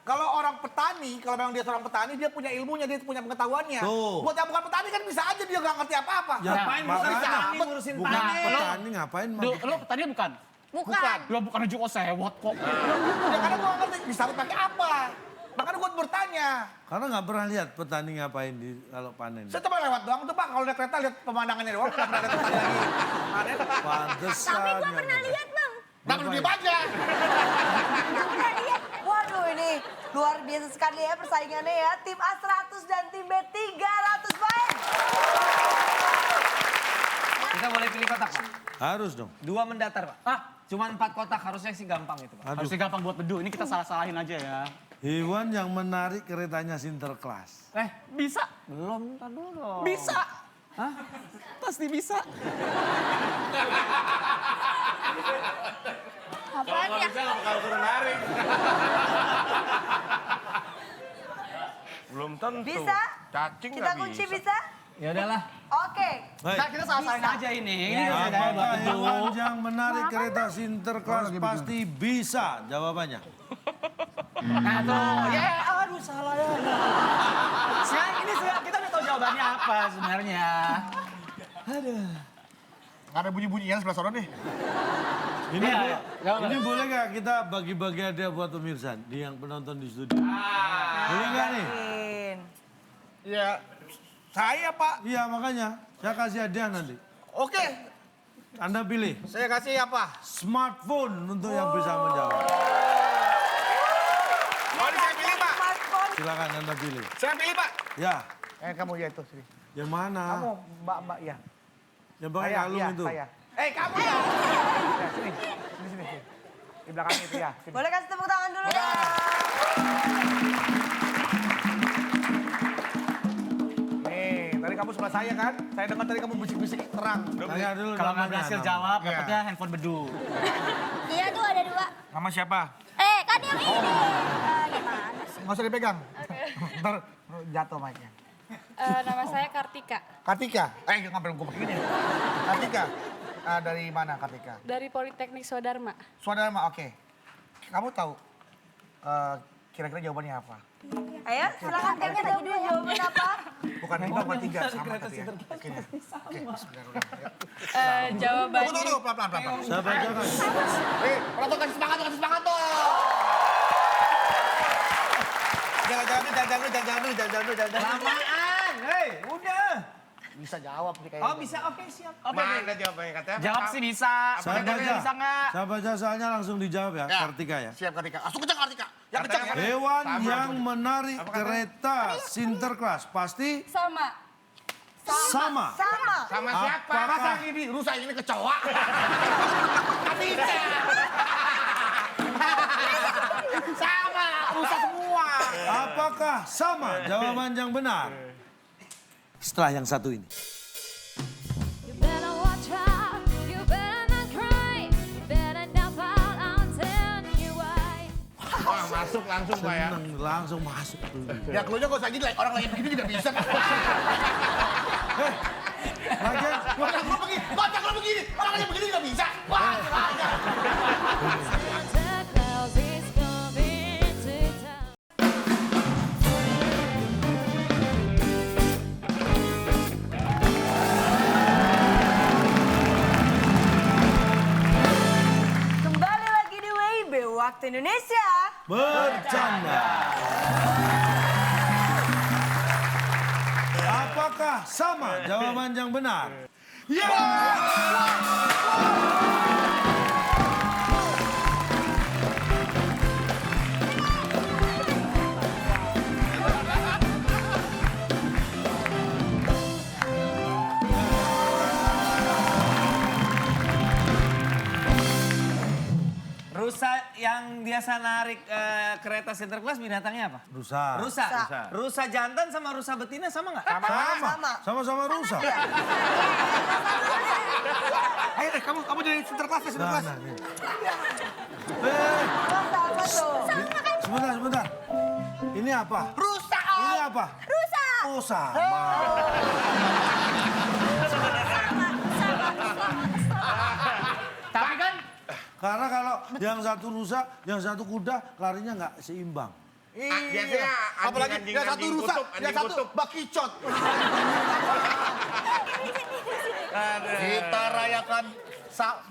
Kalau orang petani, kalau memang dia seorang petani, dia punya ilmunya, dia punya pengetahuannya. Tuh. Buat yang bukan petani kan bisa aja dia nggak ngerti apa-apa. Ya, Ngapain makanya. ngurusin petani, ngurusin Bukan panen? petani ngapain? Lo petani bukan? Bukan. Lo bukan juga sewot kok. Ya karena gua nggak ngerti, disabet pakai apa? Makanya gua bertanya. Karena nggak pernah lihat petani ngapain di kalau panen. Saya cuma lewat doang tuh Pak, kalau naik kereta lihat pemandangannya doang, nggak pernah lihat petani lagi. Panen. Pantesan. Tapi gua ya, pernah Pak. lihat, Bang. Nggak perlu diem aja. Gua pernah lihat. Waduh, ini luar biasa sekali ya persaingannya ya. Tim A 100 dan tim B 300 poin. Kita boleh pilih kotak, Pak? Harus dong. 2 mendatar, Pak. Cuma 4 kotak, harusnya sih gampang itu, Pak. Aduh. Harusnya gampang buat bedu. Ini kita salah-salahin aja ya. Hewan yang menarik keretanya Sinterklas. Bisa. Belum, ntar dulu. Bisa. Hah? Pasti bisa. Apaan ya? Bakal suruh narik. Belum tentu. Bisa? Cacing Kita nggak kunci bisa. bisa? Ya udahlah. Oke. Baik. Kita salah-salahin aja ini. Apakah hewan yang menarik kereta Sinterklas pasti bisa? Jawabannya. Nah tuh, ya aduh salah ya. Kita udah tahu jawabannya apa sebenarnya. Nggak ada bunyi-bunyinya sebelah sana nih. Ini, Ya, ini boleh nggak kita bagi-bagi hadiah buat pemirsa di yang penonton di studio? Boleh nggak nih? Ya, saya Pak. Iya makanya saya kasih hadiah nanti. Oke, Anda pilih saya kasih apa? smartphone untuk yang bisa menjawab. Oh, ini saya pilih Pak. Smartphone. Silakan Anda pilih. Saya pilih Pak. Ya, Kamu ya itu sini. yang mana? Kamu Mbak ya. Yang pakai kalung itu. Saya. Kamu ya. Ya, sini. Sini. Di belakang itu ya. Sini. Boleh kasih tepuk tangan dulu ya. Nih, tadi kamu sebelah saya kan? Saya dengar tadi kamu bisik-bisik terang. Tanya dulu Kalau nggak namanya, berhasil nama. jawab, Iya. dapetnya handphone bedu. Iya tuh ada 2. Nama siapa? Kan yang ini. Gimana sih? Nggak usah dipegang. Ntar jatuh mic-nya. Nama saya Kartika, Kartika. Nggak perlu gue begini. Kartika. Dari mana Kartika? dari Politeknik Swadharma. Swadharma, oke. Kamu tahu kira-kira jawabannya apa? Ayo, silakan tanya dulu jawaban apa? Bukan 5, bukan 3, sama tadi ya. Oke, sebentar udah. Jawabannya Tunggu, pelan-pelan. Saya bacakan. Penonton kasih semangat tuh. Jangan dulu. Lamaan, hei, udah. bisa jawab nih kayaknya. Oh bisa, oke siap. Mana jawabannya katanya? Jawab sih bisa. Saya Bener baca. bisa nggak? Saya baca soalnya langsung dijawab ya, Kartika ya. Siap Kartika. Langsung kencang Kartika. Yang kencang. Hewan yang menarik kereta Sinterklas pasti Sama. sama. Sama siapa? Masa ini rusak ini kecoa. Kartika. Sama, rusak semua. Apakah sama? Jawaban yang benar. Setelah yang satu ini. You better watch out, you better not cry, you better not fall, I'm telling you why. Wah, masuk langsung Pak ya. Seneng, langsung masuk. Ya keluarnya gak usah gini, orang lagi begini juga bisa. Lagian, Kocak lo begini, orang lagi begini juga bisa. Wah, Santa Claus is coming to town. Kembali lagi di WIB Waktu Indonesia. bercanda. Apakah sama? Jawaban yang benar. Ya! Rusa yang biasa narik kereta Sinterklas binatangnya apa? Rusa. Rusa. Rusa jantan sama rusa betina sama nggak? Sama-sama rusa. ayo deh, kamu jadi Sinterklas ya, Sinterklas. Nah, ini. Apa tuh? Sebentar. Ini apa? Rusa. Ini apa? Rusa. Oh, sama. Tapi kan Karena kalau yang satu rusa, yang satu kuda, larinya nggak seimbang. Biasanya Apalagi anjing-anjing yang satu rusak, kutub, yang anjing satu kutub. bakicot. Kita rayakan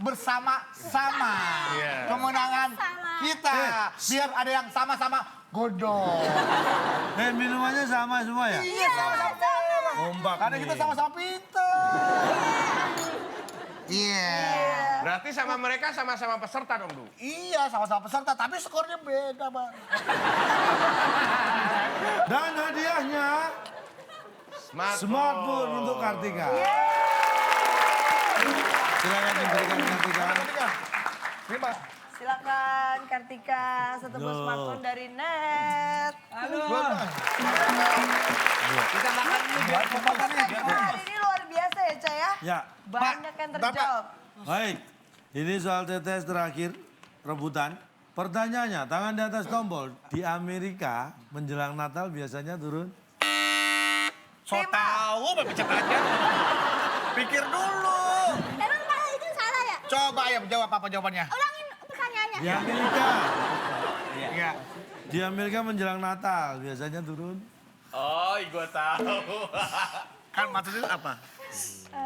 bersama-sama kemenangan kita. Biar ada yang sama-sama godong. Minumannya sama semua ya? Iya, sama-sama. Kompak Karena nih. kita sama-sama pinter. Iya. Berarti sama mereka sama-sama peserta dong, Du? Iya, sama-sama peserta, tapi skornya beda, Bang. Dan hadiahnya smartphone untuk Kartika. Silakan diberikan Kartika. Terima. Silakan Kartika, satu buah smartphone dari Net. Halo. Kita makan dulu biar Hari ini luar biasa ya, Cah ya? Ya, Banyak yang terjawab. baik. Ini soal tetes terakhir, rebutan. Pertanyaannya, tangan di atas tombol. Di Amerika, menjelang Natal biasanya turun. So tahu, berbicara aja. Pikir dulu. Emang kalau itu salah ya? Coba ya, jawab apa jawabannya? Ulangin pertanyaannya. Di Amerika. Iya. Di Amerika menjelang Natal biasanya turun. Oh, gue tahu. Kan maksudnya apa?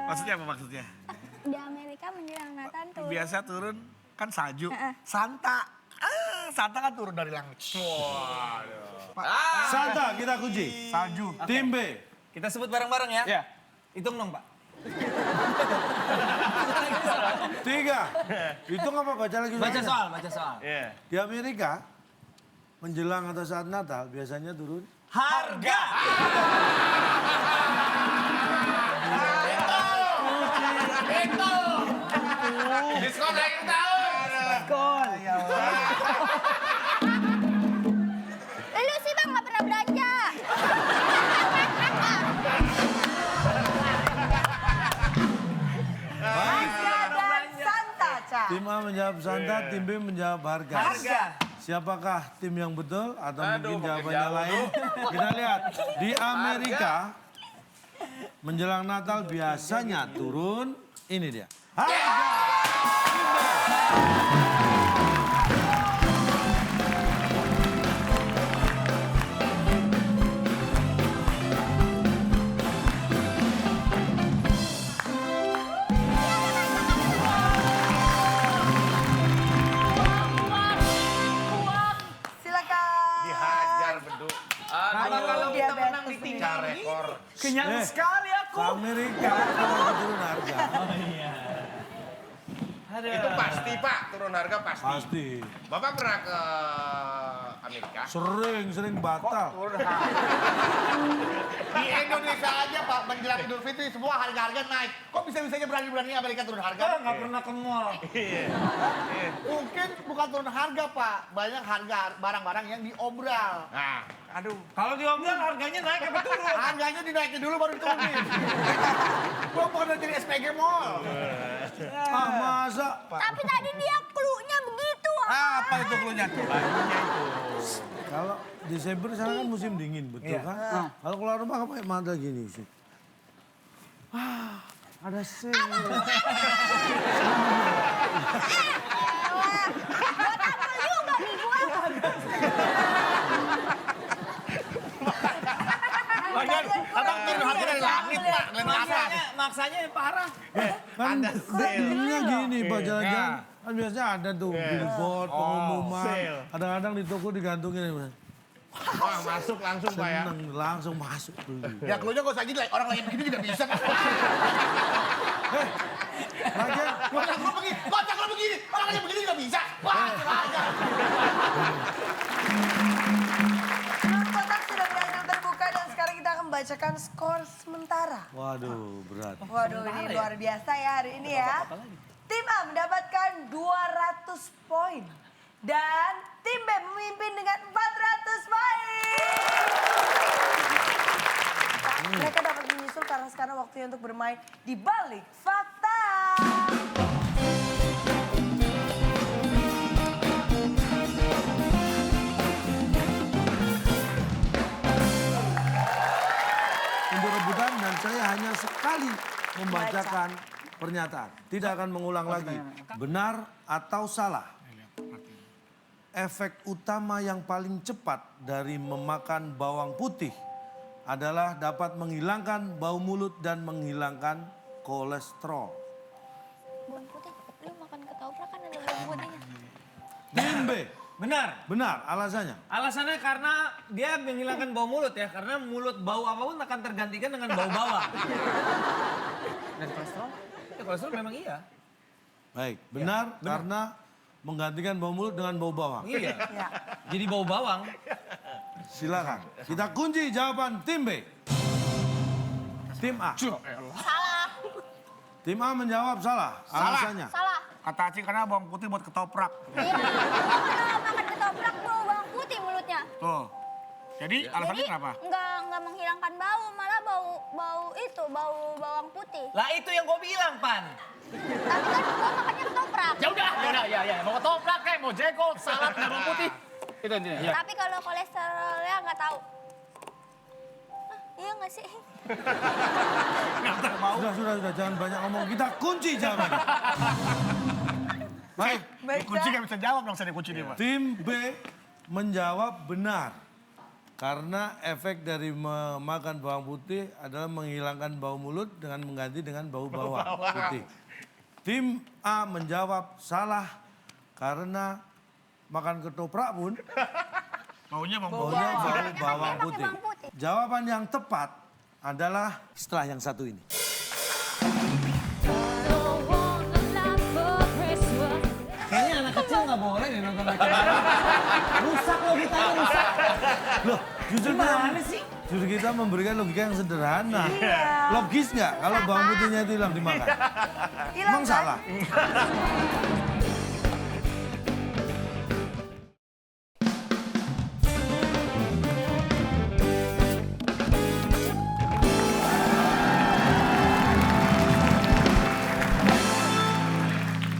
Maksudnya apa maksudnya? Di Amerika menjelang Natal tuh. Biasa turun kan salju. Santa. Santa kan turun dari langit. Santa kita kunci. Salju. Tim B. Kita sebut bareng-bareng ya. ya. Hitung dong, Pak. 3. Itu apa baca lagi? Baca soalnya? soal, baca soal. Di Amerika menjelang atau saat Natal biasanya turun. Harga. Diskon akhir tahun. Lu sih Bang nggak pernah belanja. Harga dan Santa, Cah. Tim A menjawab Santa, tim B menjawab harga. Harga. Siapakah tim yang betul atau mungkin makin jawabannya jauh, lain? Kita lihat di Amerika menjelang Natal biasanya turun. Ini dia. Harga. Silakan. Dihajar beduk. Kalau kita menang di diabetes. tinggal rekor. Kenyang sekali aku. Ke Amerika kalau turun harga. Itu pasti Pak, turun harga pasti. Pasti. Bapak pernah ke Amerika? Sering batal. Di Indonesia aja Pak, menjelang Idul Fitri semua harga-harga naik. Kok bisa-bisanya berani-berani Amerika turun harga? Nggak pernah ke mall. Mungkin bukan turun harga Pak, banyak harga barang-barang yang diobral. Nah, aduh. Kalau diomel harganya naik apa turun? Harganya dinaikin dulu baru diturunin. Gua bukan jadi SPG Mall. Ah masa? Tapi tadi dia clue-nya begitu. Apa itu cluenya tuh? Kalau Desember sana kan musim dingin, betul kan? Kalau keluar rumah pakai mantel gini sih. Ada sale. Buat apa juga nih gua? Abang turun harga dari langit Pak, dari atas. Maksanya yang parah. Kan dinginnya gini Pak jalan-jalan. Kan biasanya ada tuh billboard, pengumuman. Kadang-kadang di toko digantungin. Wah, masuk langsung Pak ya. Seneng, langsung masuk dulu. Ya cluenya gak usah gini, orang lagi begini juga bisa Pak. Lagian, Kocak lo begini, orang lagi begini juga bisa. Wah, aja. Kotak sudah berhasil terbuka dan sekarang kita akan membacakan skor sementara. waduh berat. Waduh, ini luar biasa ya hari ini ya. Tim A mendapatkan 200 poin. Dan tim B memimpin dengan 400 poin. Mereka dapat menyusul karena sekarang waktunya untuk bermain di balik fakta. Untuk rebutan dan saya hanya sekali membacakan pernyataan. Tidak akan mengulang lagi. Benar atau salah? Efek utama yang paling cepat dari memakan bawang putih adalah dapat menghilangkan bau mulut dan menghilangkan kolesterol. Bawang putih, lu makan ketoprak kan ada bawang putihnya. Tim B. Benar. Benar, alasannya? Alasannya karena dia menghilangkan bau mulut ya. Karena mulut bau apapun akan tergantikan dengan bau bawang. Dan kolesterol? Ya kolesterol memang iya. Baik, benar, karena menggantikan bau mulut dengan bau bawang. Iya. Ya. Jadi bau bawang. Silakan. Kita kunci jawaban tim B. Tim A. Salah. Tim A menjawab salah. Alasannya? Salah. Kata Acing karena bawang putih buat ketoprak. Iya. Kalau makan ketoprak bau bawang putih mulutnya. Tuh. Jadi alasannya kenapa? Enggak menghilangkan bau, malah bau bawang putih. Lah itu yang gue bilang, Pan. Tapi kan gua makannya ketoprak. Ya udah, ya. Mau ketoprak kayak mau jengkol, salad, bawang putih. Itu intinya. Tapi kalau kolesterolnya nggak tahu. Iya nggak sih? Sudah, jangan banyak ngomong. Kita kunci jawabannya. Baik, Kunci gak bisa jawab dong saya kunci dia Pak. tim B menjawab benar. Karena efek dari memakan bawang putih adalah menghilangkan bau mulut dengan mengganti dengan bau bawang putih. Tim A menjawab salah karena makan ketoprak pun Baunya bawang baunya bau bawang pakai putih. bawang putih. Jawaban yang tepat adalah setelah yang satu ini. Kayaknya anak kecil nggak boleh nih nonton laki-laki. Rusak logikanya, rusak. Loh, justru Gimana sih? justru kita memberikan logika yang sederhana. Logis nggak kalau bawang putihnya itu hilang dimakan? Emang salah?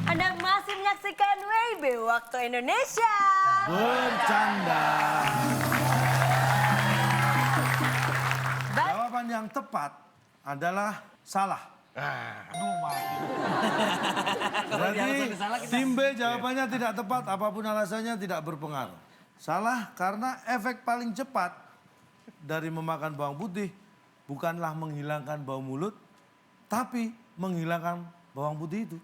Anda masih menyaksikan WIB Waktu Indonesia. Bercanda. Jawaban yang tepat adalah salah. Berarti tim B jawabannya tidak tepat, apapun alasannya tidak berpengaruh. Salah karena efek paling cepat dari memakan bawang putih bukanlah menghilangkan bau mulut, tapi menghilangkan bawang putih itu.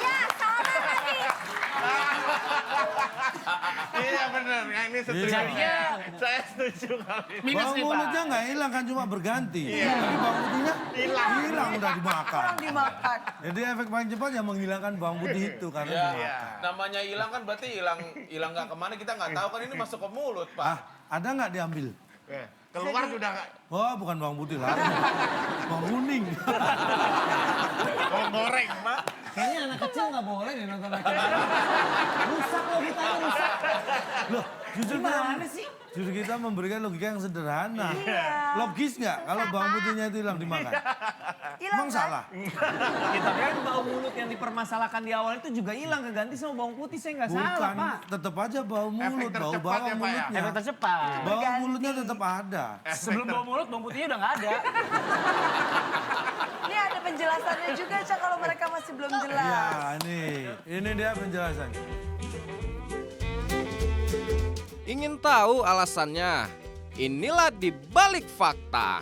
Ya salah lagi. ya, ini setuju. Jadinya Saya setuju kali ini. minus Bawang nih Pak. mulutnya nggak hilang kan cuma berganti. Tapi bawang putihnya hilang udah dimakan. Kurang dimakan. Jadi efek paling cepat yang menghilangkan bawang putih itu karena Ya, dimakan. namanya hilang kan berarti hilang nggak kemana kita nggak tahu kan ini masuk ke mulut pak. Ah, ada nggak diambil? Keluar sudah nggak? Oh, bukan bawang putih lagi. Bawang kuning. Bawang goreng, Pak. Kayaknya anak kecil nggak boleh nih nonton acara. Rusak loh kita rusak. Loh, justru Gimana sih? justru kita memberikan logika yang sederhana. Logis nggak kalau bawang putihnya itu hilang dimakan? Emang salah? Kita kan bau mulut yang dipermasalahkan di awal itu juga hilang keganti sama bawang putih. Saya nggak salah Bukan, Pak. tetap aja bau mulut, bau tercepat bawang ya, Pak, ya? mulutnya. Efek tercepat. Bawang mulutnya tetap ada. Sebelum bau mulut, bawang putihnya udah nggak ada. Ini ada penjelasannya juga, Cak, kalau mereka masih belum jelas. Ya, ini dia penjelasannya. Ingin tahu alasannya? Inilah di balik fakta.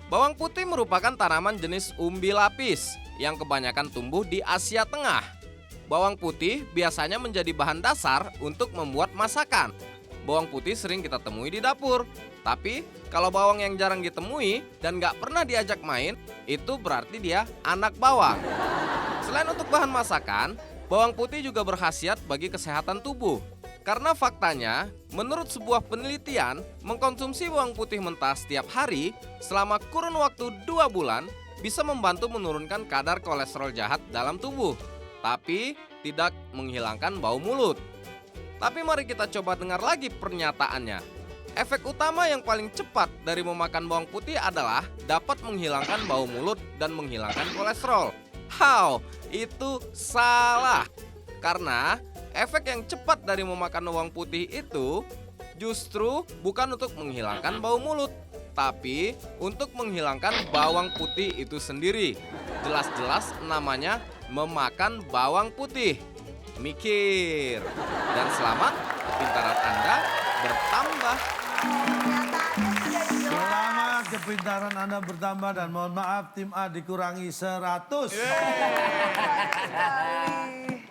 Bawang putih merupakan tanaman jenis umbi lapis yang kebanyakan tumbuh di Asia Tengah. Bawang putih biasanya menjadi bahan dasar untuk membuat masakan. Bawang putih sering kita temui di dapur. Tapi kalau bawang yang jarang ditemui dan nggak pernah diajak main, itu berarti dia anak bawang. Selain untuk bahan masakan, bawang putih juga berkhasiat bagi kesehatan tubuh. Karena faktanya, menurut sebuah penelitian, mengkonsumsi bawang putih mentah setiap hari selama kurun waktu 2 bulan bisa membantu menurunkan kadar kolesterol jahat dalam tubuh, tapi tidak menghilangkan bau mulut. Tapi mari kita coba dengar lagi pernyataannya. Efek utama yang paling cepat dari memakan bawang putih adalah dapat menghilangkan bau mulut dan menghilangkan kolesterol. How? Itu salah. Karena efek yang cepat dari memakan bawang putih itu justru bukan untuk menghilangkan bau mulut, tapi untuk menghilangkan bawang putih itu sendiri. Jelas-jelas namanya memakan bawang putih. Mikir. Dan selamat, kepintaran Anda bertambah. Selamat kepintaran Anda bertambah dan mohon maaf tim A dikurangi 100.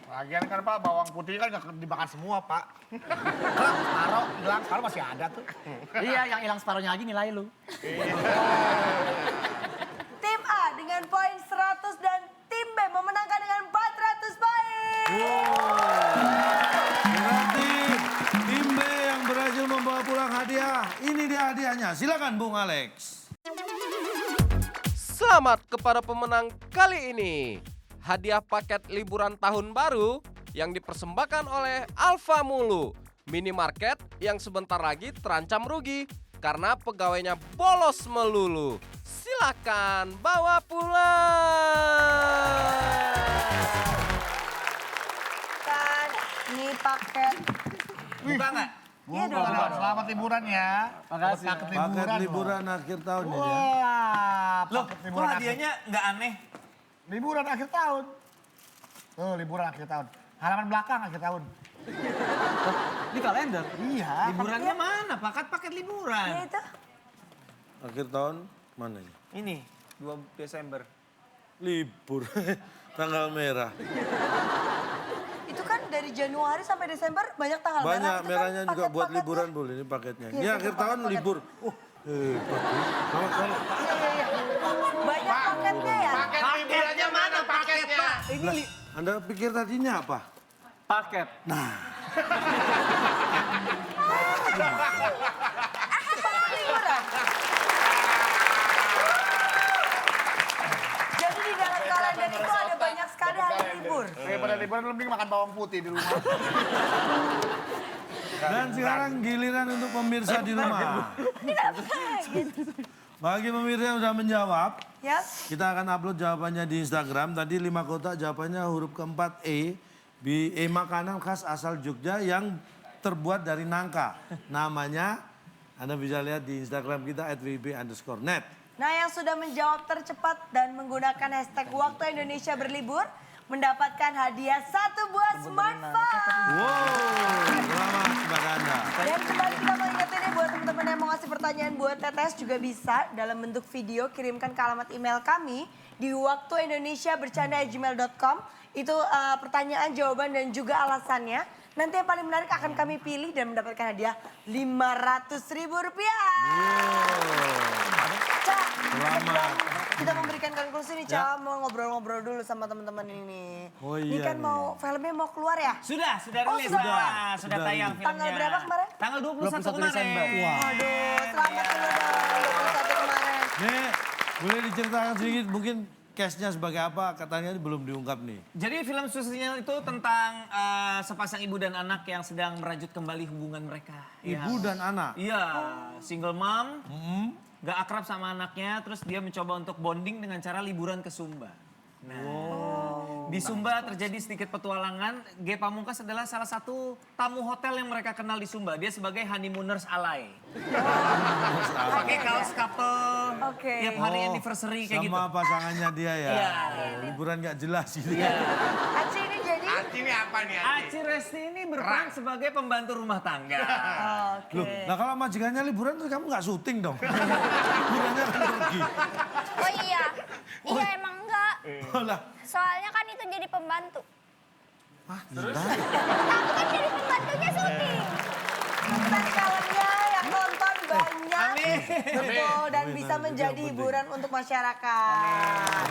Lagian kan Pak, bawang putih kan nggak dimakan semua Pak. Separuh hilang, separuh masih ada tuh. Iya, yang hilang separuhnya lagi nilai lu. Tim A dengan poin 100 dan tim B memenangkan dengan 400 poin. Berarti tim B yang berhasil membawa pulang hadiah. Ini dia hadiahnya. Silakan Bung Alex. Selamat kepada pemenang kali ini. Hadiah paket liburan tahun baru yang dipersembahkan oleh Alfa Mulu, minimarket yang sebentar lagi terancam rugi karena pegawainya bolos melulu. Silakan bawa pulang. Kan, ini paket. Buka nggak? Iya dong. Selamat liburan ya. Makasih. Paket liburan akhir tahun ini ya. Wah, Loh, paket kok liburan hadiahnya nggak aneh? liburan akhir tahun. Tuh, liburan akhir tahun. Halaman belakang akhir tahun. Di kalender? Iya. Liburannya mana? Paket liburan. Ya itu. Akhir tahun mana ya? Ini, 2 Desember. Libur. Tanggal merah. Itu kan dari Januari sampai Desember banyak tanggal merah. Banyak Itu kan merahnya juga buat paket-paketnya. liburan boleh ini paketnya. Iya, Ini itu akhir paket- tahun paket. libur. Hebat. Kalau Iya. Banyak paketnya ya. Paket liburannya mana paketnya? Anda pikir tadinya apa? Paket. Liburan. Jadi di dalam kalender itu ada banyak sekali hari libur. Daripada liburan lu mending makan bawang putih di rumah. Dan sekarang giliran untuk pemirsa di rumah. Bagi pemirsa yang sudah menjawab, Ya. kita akan upload jawabannya di Instagram. Tadi 5 kotak jawabannya huruf keempat E. Makanan khas asal Jogja yang terbuat dari nangka. Namanya, Anda bisa lihat di Instagram kita @wb_net. Nah, yang sudah menjawab tercepat dan menggunakan hashtag Waktu Indonesia Berlibur mendapatkan hadiah 1 buah smartphone. Wow, selamat kepada Anda. Dan kembali kita mengingatkan ini buat teman-teman yang mau ngasih pertanyaan buat Tetes juga bisa dalam bentuk video kirimkan ke alamat email kami di waktuindonesiabercanda@gmail.com. Itu pertanyaan, jawaban dan juga alasannya. Nanti yang paling menarik akan kami pilih dan mendapatkan hadiah Rp500.000. Ca, Selamat. kita memberikan konklusi nih, Ca. Mau ngobrol-ngobrol dulu sama teman-teman ini. Oh Ini iya kan filmnya mau keluar ya? Sudah Oh, rilis. sudah. Sudah Sudah tayang rilis. filmnya. Tanggal berapa kemarin? Tanggal 21 kemarin. Desember. Wah. Aduh, selamat dulu dong 21 kemarin. Nih, boleh diceritakan sedikit mungkin case-nya sebagai apa? Katanya belum diungkap nih. Jadi film Susinyal itu tentang sepasang ibu dan anak yang sedang merajut kembali hubungan mereka. Ibu dan anak. Iya, single mom, gak akrab sama anaknya, terus dia mencoba untuk bonding dengan cara liburan ke Sumba. Nah, di Sumba terjadi sedikit petualangan. Ge Pamungkas adalah salah satu tamu hotel yang mereka kenal di Sumba. Dia sebagai honeymooners alay. Pakai kaos couple, tiap hari anniversary kayak gitu. Sama pasangannya dia ya. Iya. Liburan gak jelas gitu. Aci ini jadi? Aci ini apa nih? Aci Resti ini berperan sebagai pembantu rumah tangga. Loh, nah kalau majikannya liburan terus kamu gak syuting dong? Liburannya kan pergi. Oh iya. Iya emang enggak. Oh lah, Soalnya kan itu jadi pembantu. gila. Aku kan jadi pembantunya syuting. Nonton filmnya yang nonton banyak. Betul, dan bisa menjadi hiburan untuk masyarakat.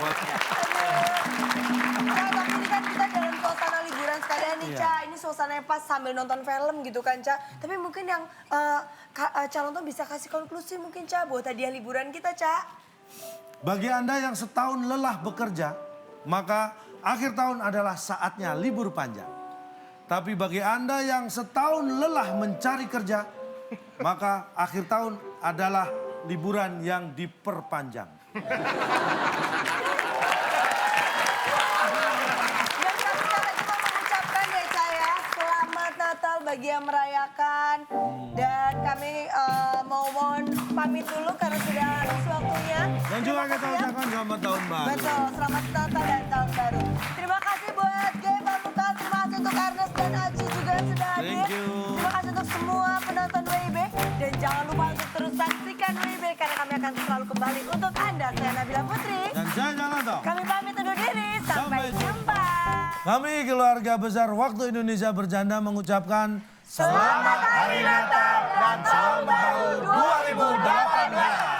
Nah, tapi ini kan kita dalam suasana liburan sekalian nih, Ca. Ini suasananya pas sambil nonton film gitu kan, Ca. Tapi mungkin yang calon tuh bisa kasih konklusi mungkin, Ca, buat hadiah liburan kita, Ca. Bagi Anda yang setahun lelah bekerja, maka akhir tahun adalah saatnya libur panjang. Tapi bagi Anda yang setahun lelah mencari kerja, maka akhir tahun adalah liburan yang diperpanjang. Dan kami cuma mengucapkan ya, Ca, ya, selamat Natal bagi yang merayakan. Dan kami mohon pamit dulu karena sudah habis waktunya. Dan juga kita ucapkan selamat tahun baru. Betul, selamat Natal dan tahun baru. Terima kasih buat Ge Pamungkas, terima kasih untuk Ernest dan Aci juga yang sudah hadir. Thank you. Terima kasih untuk semua penonton WIB. Dan jangan lupa untuk terus saksikan WIB karena kami akan selalu kembali untuk Anda. Saya Nabila Putri. Dan saya Janganto. Kami pamit undur diri. Sampai jumpa. Kami keluarga besar Waktu Indonesia Bercanda mengucapkan Selamat Hari Natal dan Tahun Baru 2018.